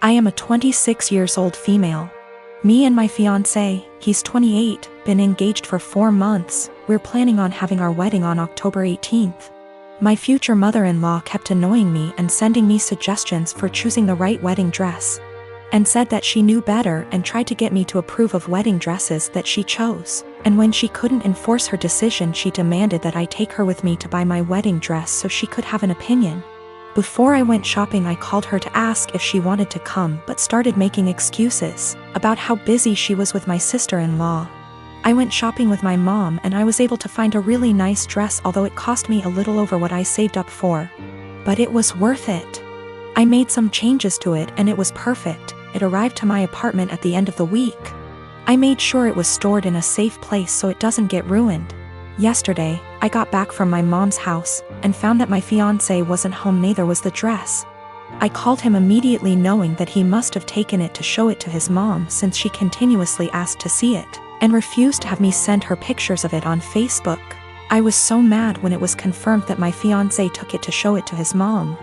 I am a 26 years old female. Me and my fiancé, he's 28, been engaged for 4 months. We're planning on having our wedding on October 18th. My future mother-in-law kept annoying me and sending me suggestions for choosing the right wedding dress, and said that she knew better and tried to get me to approve of wedding dresses that she chose. And when she couldn't enforce her decision, she demanded that I take her with me to buy my wedding dress so she could have an opinion. Before I went shopping, I called her to ask if she wanted to come, but started making excuses about how busy she was with my sister-in-law. I went shopping with my mom and I was able to find a really nice dress, although it cost me a little over what I saved up for. But it was worth it. I made some changes to it and it was perfect. It arrived to my apartment at the end of the week. I made sure it was stored in a safe place so it doesn't get ruined. Yesterday, I got back from my mom's house and found that my fiancé wasn't home, neither was the dress. I called him immediately, knowing that he must have taken it to show it to his mom, since she continuously asked to see it and refused to have me send her pictures of it on Facebook. I was so mad when it was confirmed that my fiancé took it to show it to his mom.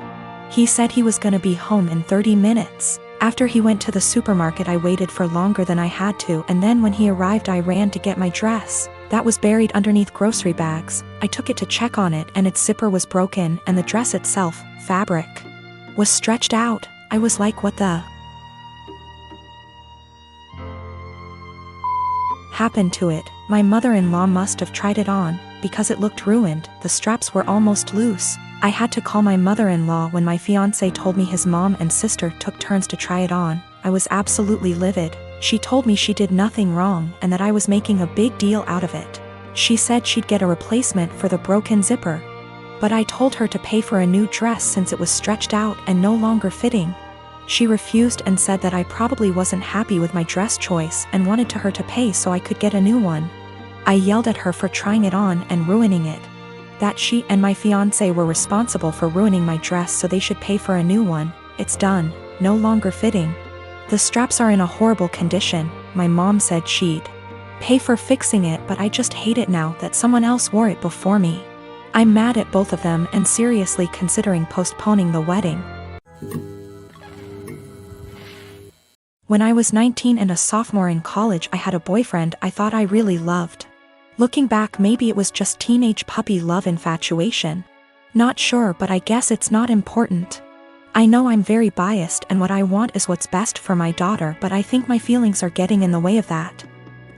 He said he was gonna be home in 30 minutes. After he went to the supermarket, I waited for longer than I had to, and then when he arrived I ran to get my dress. That was buried underneath grocery bags. I took it to check on it and its zipper was broken, and the dress itself, fabric, was stretched out. I was like, what the happened to it? My mother-in-law must have tried it on, because it looked ruined. The straps were almost loose. I had to call my mother-in-law when my fiancé told me his mom and sister took turns to try it on. I was absolutely livid. She told me she did nothing wrong and that I was making a big deal out of it. She said she'd get a replacement for the broken zipper. But I told her to pay for a new dress since it was stretched out and no longer fitting. She refused and said that I probably wasn't happy with my dress choice and wanted her to pay so I could get a new one. I yelled at her for trying it on and ruining it. That she and my fiancé were responsible for ruining my dress, so they should pay for a new one. It's done, no longer fitting. The straps are in a horrible condition. My mom said she'd pay for fixing it, but I just hate it now that someone else wore it before me. I'm mad at both of them and seriously considering postponing the wedding. When I was 19 and a sophomore in college, I had a boyfriend I thought I really loved. Looking back, maybe it was just teenage puppy love infatuation. Not sure, but I guess it's not important. I know I'm very biased and what I want is what's best for my daughter, but I think my feelings are getting in the way of that.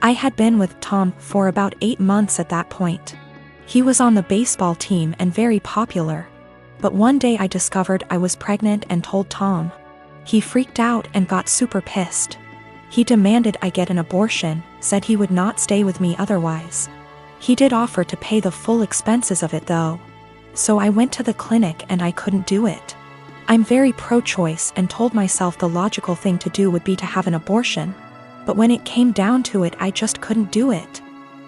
I had been with Tom for about 8 months at that point. He was on the baseball team and very popular. But one day I discovered I was pregnant and told Tom. He freaked out and got super pissed. He demanded I get an abortion, said he would not stay with me otherwise. He did offer to pay the full expenses of it though. So I went to the clinic and I couldn't do it. I'm very pro-choice and told myself the logical thing to do would be to have an abortion. But when it came down to it, I just couldn't do it.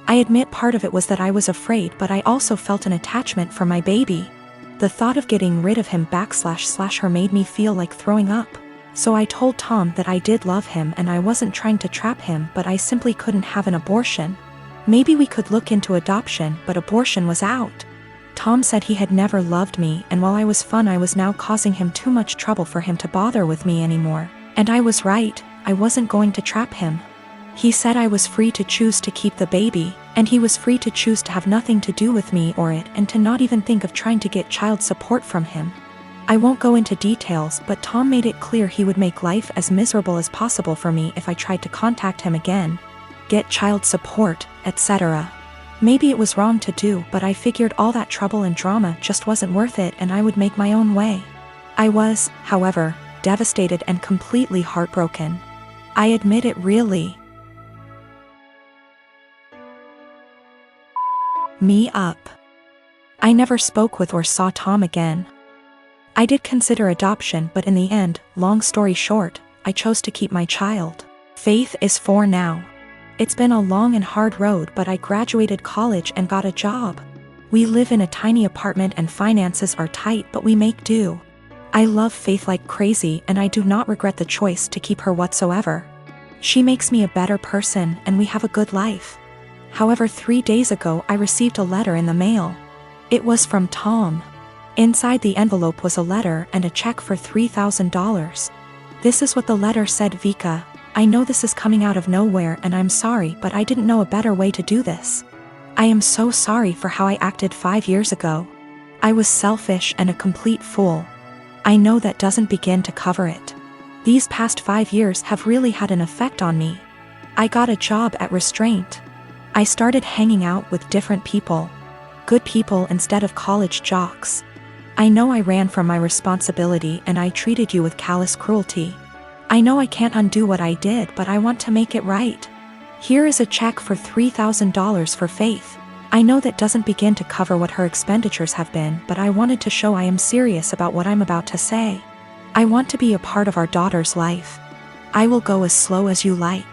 I admit part of it was that I was afraid, but I also felt an attachment for my baby. The thought of getting rid of him / her made me feel like throwing up. So I told Tom that I did love him and I wasn't trying to trap him, but I simply couldn't have an abortion. Maybe we could look into adoption, but abortion was out. Tom said he had never loved me, and while I was fun, I was now causing him too much trouble for him to bother with me anymore. And I was right, I wasn't going to trap him. He said I was free to choose to keep the baby, and he was free to choose to have nothing to do with me or it, and to not even think of trying to get child support from him. I won't go into details, but Tom made it clear he would make life as miserable as possible for me if I tried to contact him again, get child support, etc. Maybe it was wrong to do, but I figured all that trouble and drama just wasn't worth it and I would make my own way. I was, however, devastated and completely heartbroken. I admit it really me up. I never spoke with or saw Tom again. I did consider adoption, but in the end, long story short, I chose to keep my child. Faith is 4 now. It's been a long and hard road, but I graduated college and got a job. We live in a tiny apartment and finances are tight, but we make do. I love Faith like crazy and I do not regret the choice to keep her whatsoever. She makes me a better person and we have a good life. However, 3 days ago I received a letter in the mail. It was from Tom. Inside the envelope was a letter and a check for $3,000. This is what the letter said. Vika, I know this is coming out of nowhere and I'm sorry, but I didn't know a better way to do this. I am so sorry for how I acted 5 years ago. I was selfish and a complete fool. I know that doesn't begin to cover it. These past 5 years have really had an effect on me. I got a job at Restraint. I started hanging out with different people. Good people instead of college jocks. I know I ran from my responsibility and I treated you with callous cruelty. I know I can't undo what I did, but I want to make it right. Here is a check for $3,000 for Faith. I know that doesn't begin to cover what her expenditures have been, but I wanted to show I am serious about what I'm about to say. I want to be a part of our daughter's life. I will go as slow as you like.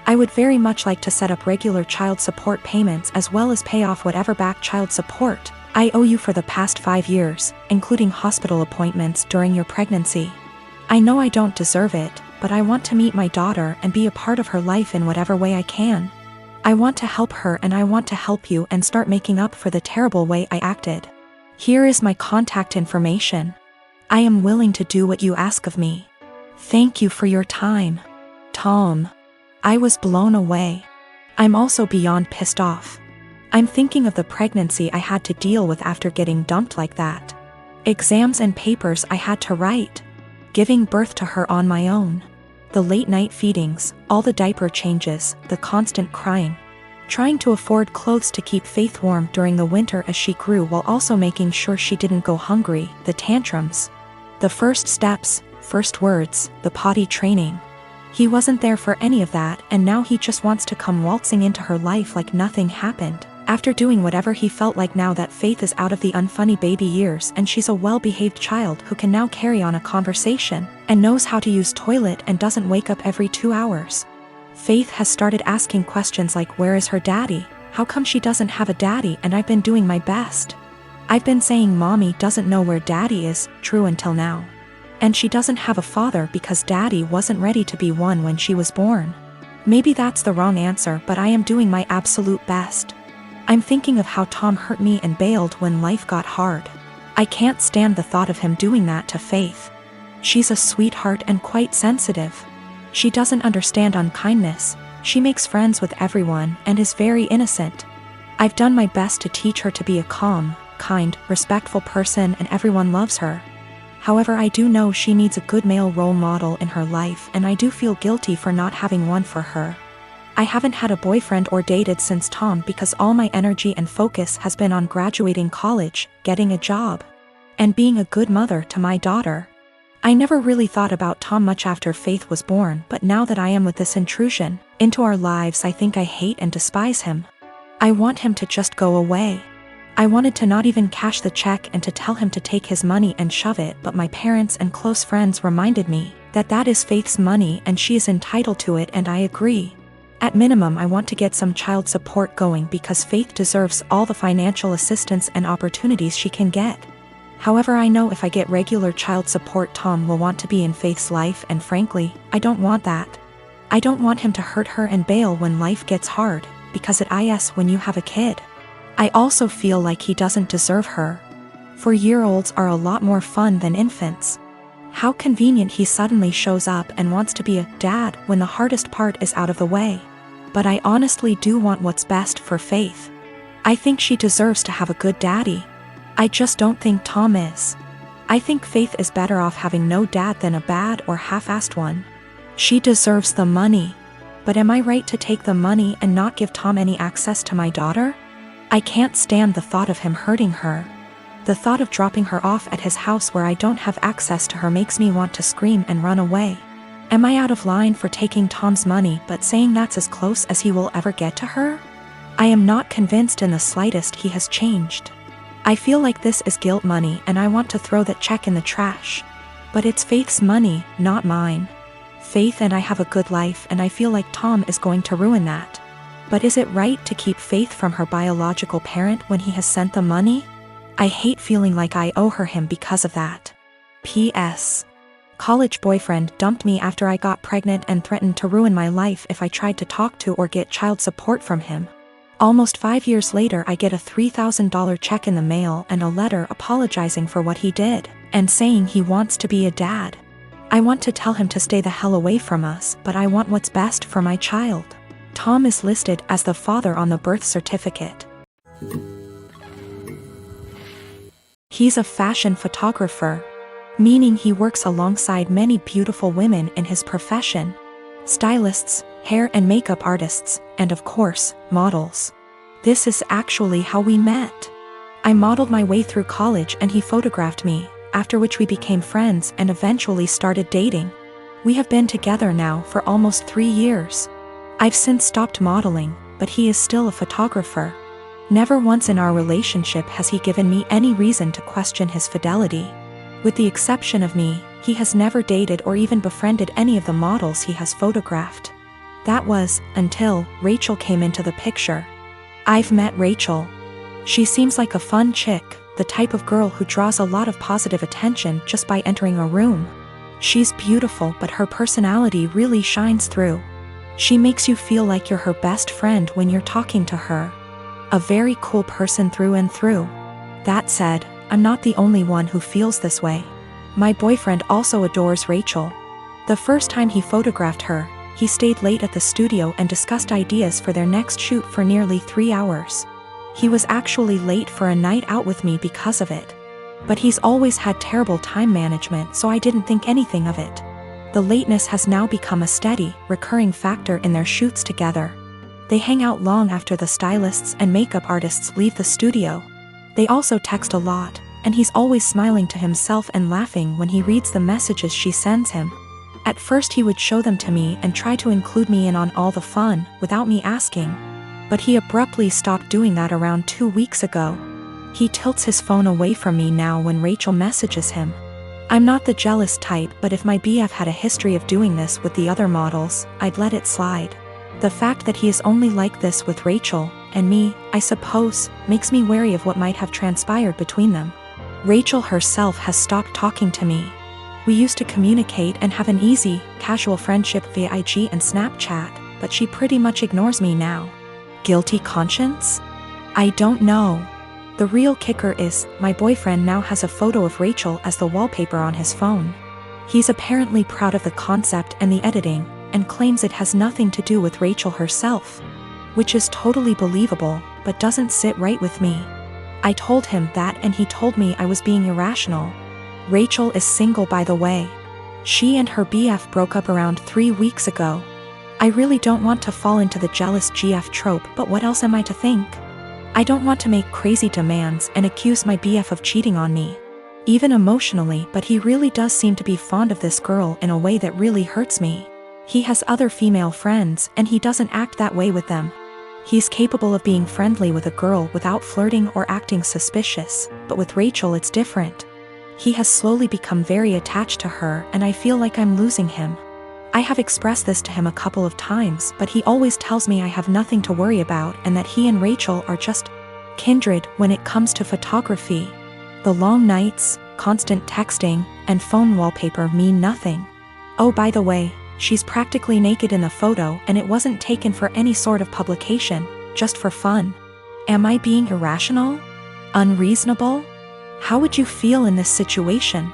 I would very much like to set up regular child support payments as well as pay off whatever back child support I owe you for the past 5 years, including hospital appointments during your pregnancy. I know I don't deserve it, but I want to meet my daughter and be a part of her life in whatever way I can. I want to help her and I want to help you and start making up for the terrible way I acted. Here is my contact information. I am willing to do what you ask of me. Thank you for your time. Tom. I was blown away. I'm also beyond pissed off. I'm thinking of the pregnancy I had to deal with after getting dumped like that. Exams and papers I had to write. Giving birth to her on my own. The late night feedings, all the diaper changes, the constant crying. Trying to afford clothes to keep Faith warm during the winter as she grew while also making sure she didn't go hungry, the tantrums. The first steps, first words, the potty training. He wasn't there for any of that, and now he just wants to come waltzing into her life like nothing happened. After doing whatever he felt like now that Faith is out of the unfunny baby years and she's a well-behaved child who can now carry on a conversation and knows how to use toilet and doesn't wake up every 2 hours. Faith has started asking questions like, where is her daddy? How come she doesn't have a daddy? And I've been doing my best. I've been saying mommy doesn't know where daddy is, true until now. And she doesn't have a father because daddy wasn't ready to be one when she was born. Maybe that's the wrong answer, but I am doing my absolute best. I'm thinking of how Tom hurt me and bailed when life got hard. I can't stand the thought of him doing that to Faith. She's a sweetheart and quite sensitive. She doesn't understand unkindness. She makes friends with everyone and is very innocent. I've done my best to teach her to be a calm, kind, respectful person and everyone loves her. However, I do know she needs a good male role model in her life and I do feel guilty for not having one for her. I haven't had a boyfriend or dated since Tom because all my energy and focus has been on graduating college, getting a job, and being a good mother to my daughter. I never really thought about Tom much after Faith was born, but now that I am with this intrusion into our lives, I think I hate and despise him. I want him to just go away. I wanted to not even cash the check and to tell him to take his money and shove it, but my parents and close friends reminded me that that is Faith's money and she is entitled to it, and I agree. At minimum, I want to get some child support going because Faith deserves all the financial assistance and opportunities she can get. However, I know if I get regular child support, Tom will want to be in Faith's life, and frankly, I don't want that. I don't want him to hurt her and bail when life gets hard, because it is when you have a kid. I also feel like he doesn't deserve her. 4-year-olds are a lot more fun than infants. How convenient he suddenly shows up and wants to be a dad when the hardest part is out of the way. But I honestly do want what's best for Faith. I think she deserves to have a good daddy. I just don't think Tom is. I think Faith is better off having no dad than a bad or half-assed one. She deserves the money. But am I right to take the money and not give Tom any access to my daughter? I can't stand the thought of him hurting her. The thought of dropping her off at his house where I don't have access to her makes me want to scream and run away. Am I out of line for taking Tom's money but saying that's as close as he will ever get to her? I am not convinced in the slightest he has changed. I feel like this is guilt money and I want to throw that check in the trash. But it's Faith's money, not mine. Faith and I have a good life and I feel like Tom is going to ruin that. But is it right to keep Faith from her biological parent when he has sent the money? I hate feeling like I owe her him because of that. P.S. College boyfriend dumped me after I got pregnant and threatened to ruin my life if I tried to talk to or get child support from him. Almost 5 years later, I get a $3,000 check in the mail and a letter apologizing for what he did and saying he wants to be a dad. I want to tell him to stay the hell away from us, but I want what's best for my child. Tom is listed as the father on the birth certificate. He's a fashion photographer, meaning he works alongside many beautiful women in his profession. Stylists, hair and makeup artists, and of course, models. This is actually how we met. I modeled my way through college and he photographed me, after which we became friends and eventually started dating. We have been together now for almost 3 years. I've since stopped modeling, but he is still a photographer. Never once in our relationship has he given me any reason to question his fidelity. With the exception of me, he has never dated or even befriended any of the models he has photographed. That was, until Rachel came into the picture. I've met Rachel. She seems like a fun chick, the type of girl who draws a lot of positive attention just by entering a room. She's beautiful, but her personality really shines through. She makes you feel like you're her best friend when you're talking to her. A very cool person through and through. That said, I'm not the only one who feels this way. My boyfriend also adores Rachel. The first time he photographed her, he stayed late at the studio and discussed ideas for their next shoot for nearly 3 hours. He was actually late for a night out with me because of it. But he's always had terrible time management, so I didn't think anything of it. The lateness has now become a steady, recurring factor in their shoots together. They hang out long after the stylists and makeup artists leave the studio. They also text a lot, and he's always smiling to himself and laughing when he reads the messages she sends him. At first he would show them to me and try to include me in on all the fun, without me asking. But he abruptly stopped doing that around 2 weeks ago. He tilts his phone away from me now when Rachel messages him. I'm not the jealous type, but if my BF had a history of doing this with the other models, I'd let it slide. The fact that he is only like this with Rachel, and me, I suppose, makes me wary of what might have transpired between them. Rachel herself has stopped talking to me. We used to communicate and have an easy, casual friendship via IG and Snapchat, but she pretty much ignores me now. Guilty conscience? I don't know. The real kicker is, my boyfriend now has a photo of Rachel as the wallpaper on his phone. He's apparently proud of the concept and the editing, and claims it has nothing to do with Rachel herself. Which is totally believable, but doesn't sit right with me. I told him that and he told me I was being irrational. Rachel is single, by the way. She and her BF broke up around 3 weeks ago. I really don't want to fall into the jealous GF trope, but what else am I to think? I don't want to make crazy demands and accuse my BF of cheating on me. Even emotionally, but he really does seem to be fond of this girl in a way that really hurts me. He has other female friends, and he doesn't act that way with them. He's capable of being friendly with a girl without flirting or acting suspicious, but with Rachel it's different. He has slowly become very attached to her, and I feel like I'm losing him. I have expressed this to him a couple of times, but he always tells me I have nothing to worry about and that he and Rachel are just kindred when it comes to photography. The long nights, constant texting, and phone wallpaper mean nothing. Oh, by the way, she's practically naked in the photo and it wasn't taken for any sort of publication, just for fun. Am I being irrational? Unreasonable? How would you feel in this situation?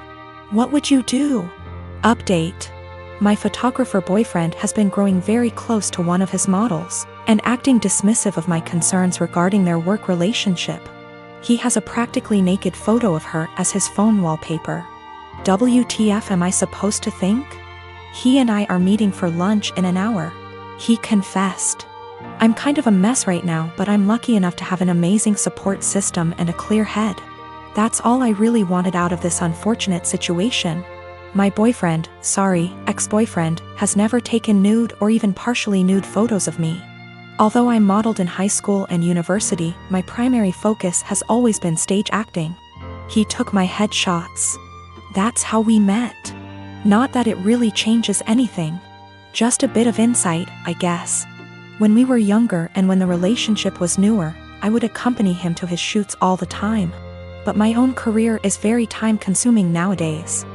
What would you do? Update. My photographer boyfriend has been growing very close to one of his models, and acting dismissive of my concerns regarding their work relationship. He has a practically naked photo of her as his phone wallpaper. WTF am I supposed to think? He and I are meeting for lunch in an hour. He confessed. I'm kind of a mess right now, but I'm lucky enough to have an amazing support system and a clear head. That's all I really wanted out of this unfortunate situation. My boyfriend, sorry, ex-boyfriend, has never taken nude or even partially nude photos of me. Although I modeled in high school and university, my primary focus has always been stage acting. He took my headshots. That's how we met. Not that it really changes anything. Just a bit of insight, I guess. When we were younger and when the relationship was newer, I would accompany him to his shoots all the time. But my own career is very time-consuming nowadays.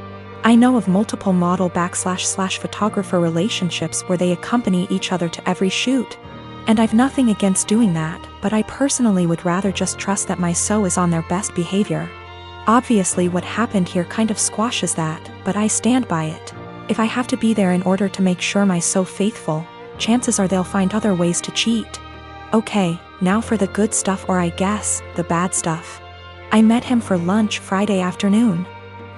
I know of multiple model/photographer relationships where they accompany each other to every shoot. And I've nothing against doing that, but I personally would rather just trust that my SO is on their best behavior. Obviously what happened here kind of squashes that, but I stand by it. If I have to be there in order to make sure my so faithful, chances are they'll find other ways to cheat. Okay, now for the good stuff, or I guess, the bad stuff. I met him for lunch Friday afternoon.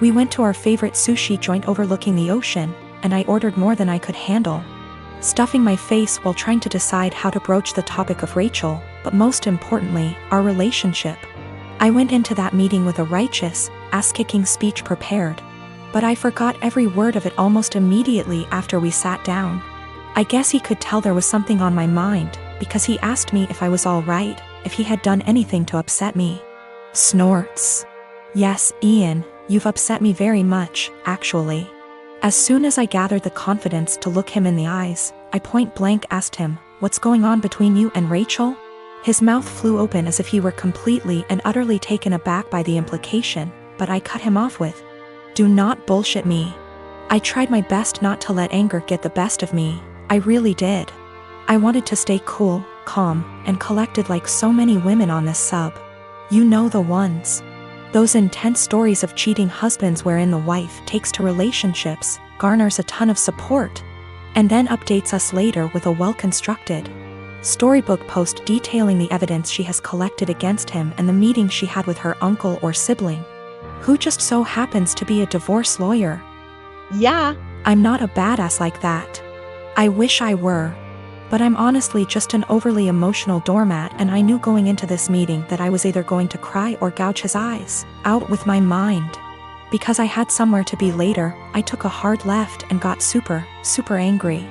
We went to our favorite sushi joint overlooking the ocean, and I ordered more than I could handle, stuffing my face while trying to decide how to broach the topic of Rachel, but most importantly, our relationship. I went into that meeting with a righteous, ass-kicking speech prepared, but I forgot every word of it almost immediately after we sat down. I guess he could tell there was something on my mind, because he asked me if I was all right, if he had done anything to upset me. Snorts. Yes, Ian, you've upset me very much, actually. As soon as I gathered the confidence to look him in the eyes, I point blank asked him, "What's going on between you and Rachel?" His mouth flew open as if he were completely and utterly taken aback by the implication, but I cut him off with, "Do not bullshit me." I tried my best not to let anger get the best of me. I really did. I wanted to stay cool, calm, and collected like so many women on this sub. You know the ones. Those intense stories of cheating husbands wherein the wife takes to relationships, garners a ton of support, and then updates us later with a well-constructed storybook post detailing the evidence she has collected against him and the meeting she had with her uncle or sibling, who just so happens to be a divorce lawyer. Yeah, I'm not a badass like that. I wish I were. But I'm honestly just an overly emotional doormat, and I knew going into this meeting that I was either going to cry or gouge his eyes out with my mind. Because I had somewhere to be later, I took a hard left and got super angry.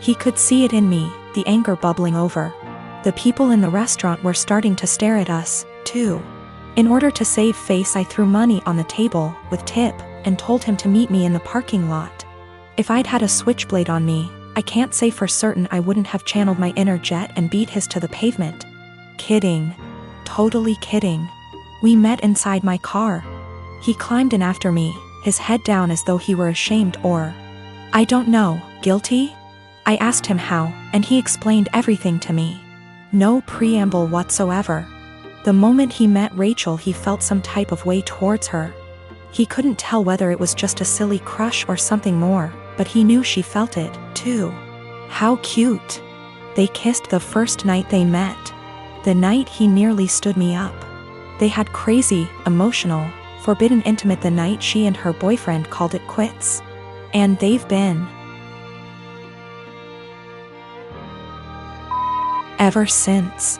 He could see it in me, the anger bubbling over. The people in the restaurant were starting to stare at us, too. In order to save face, I threw money on the table, with tip, and told him to meet me in the parking lot. If I'd had a switchblade on me, I can't say for certain I wouldn't have channeled my inner jet and beat his to the pavement. Kidding. Totally kidding. We met inside my car. He climbed in after me, his head down as though he were ashamed or, I don't know, guilty? I asked him how, and he explained everything to me. No preamble whatsoever. The moment he met Rachel, he felt some type of way towards her. He couldn't tell whether it was just a silly crush or something more, but he knew she felt it, too. How cute. They kissed the first night they met. The night he nearly stood me up. They had crazy, emotional, forbidden intimate the night she and her boyfriend called it quits. And they've been ever since.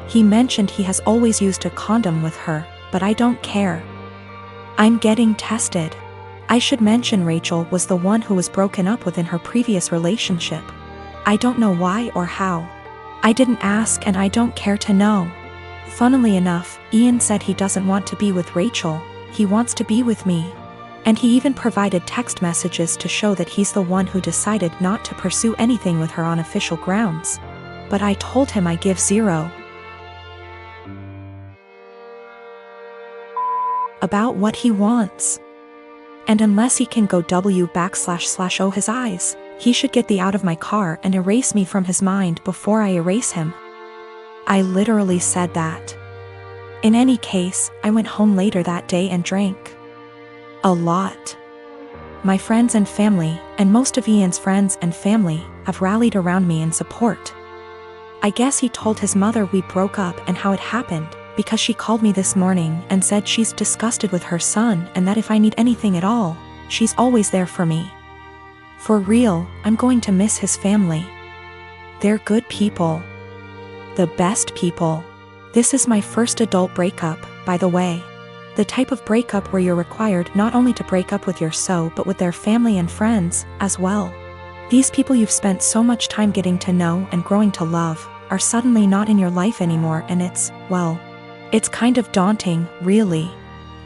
He mentioned he has always used a condom with her, but I don't care. I'm getting tested. I should mention Rachel was the one who was broken up with in her previous relationship. I don't know why or how. I didn't ask and I don't care to know. Funnily enough, Ian said he doesn't want to be with Rachel, he wants to be with me. And he even provided text messages to show that he's the one who decided not to pursue anything with her on official grounds. But I told him I give zero about what he wants. And unless he can go W//O his eyes, he should get the out of my car and erase me from his mind before I erase him. I literally said that. In any case, I went home later that day and drank a lot. My friends and family, and most of Ian's friends and family, have rallied around me in support. I guess he told his mother we broke up and how it happened, because she called me this morning and said she's disgusted with her son and that if I need anything at all, she's always there for me. For real, I'm going to miss his family. They're good people. The best people. This is my first adult breakup, by the way. The type of breakup where you're required not only to break up with your so but with their family and friends, as well. These people you've spent so much time getting to know and growing to love, are suddenly not in your life anymore, and it's, well, it's kind of daunting, really.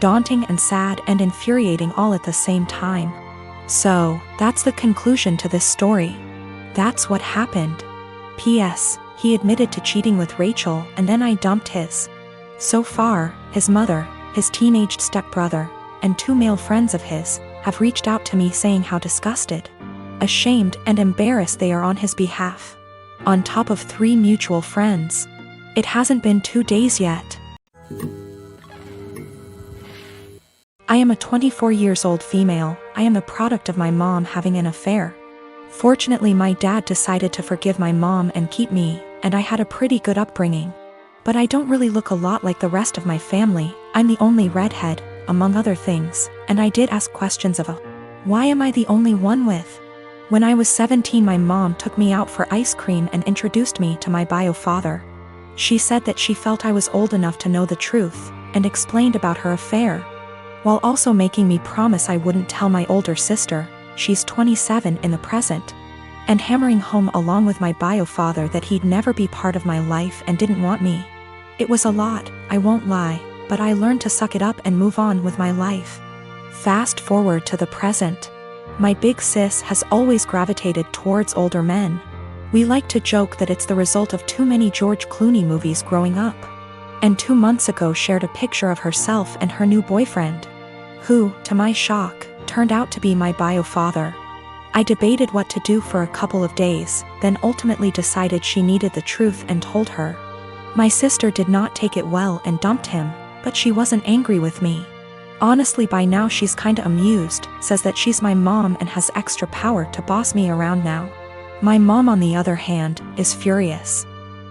Daunting and sad and infuriating all at the same time. So, that's the conclusion to this story. That's what happened. P.S. He admitted to cheating with Rachel and then I dumped his. So far, his mother, his teenaged stepbrother, and 2 male friends of his, have reached out to me saying how disgusted, ashamed and embarrassed they are on his behalf. On top of 3 mutual friends. It hasn't been 2 days yet. I am a 24 years old female. I am the product of my mom having an affair. Fortunately, my dad decided to forgive my mom and keep me, and I had a pretty good upbringing. But I don't really look a lot like the rest of my family. I'm the only redhead, among other things, and I did ask questions of why am I the only one with? When I was 17, my mom took me out for ice cream and introduced me to my bio father. She said that she felt I was old enough to know the truth, and explained about her affair, while also making me promise I wouldn't tell my older sister, she's 27 in the present, and hammering home along with my bio father that he'd never be part of my life and didn't want me. It was a lot, I won't lie, but I learned to suck it up and move on with my life. Fast forward to the present. My big sis has always gravitated towards older men. We like to joke that it's the result of too many George Clooney movies growing up. And 2 months ago shared a picture of herself and her new boyfriend, who, to my shock, turned out to be my bio father. I debated what to do for a couple of days, then ultimately decided she needed the truth and told her. My sister did not take it well and dumped him, but she wasn't angry with me. Honestly, by now she's kinda amused, says that she's my mom and has extra power to boss me around now. My mom, on the other hand, is furious.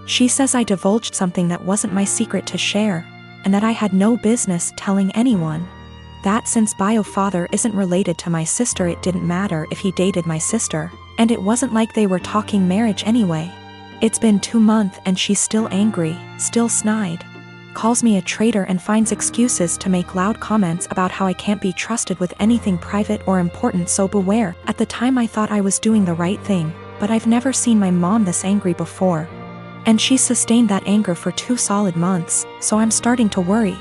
She says I divulged something that wasn't my secret to share, and that I had no business telling anyone. That since bio father isn't related to my sister, it didn't matter if he dated my sister, and it wasn't like they were talking marriage anyway. It's been 2 months and she's still angry, still snide. Calls me a traitor and finds excuses to make loud comments about how I can't be trusted with anything private or important, so beware. At the time I thought I was doing the right thing, but I've never seen my mom this angry before. And she's sustained that anger for 2 solid months, so I'm starting to worry.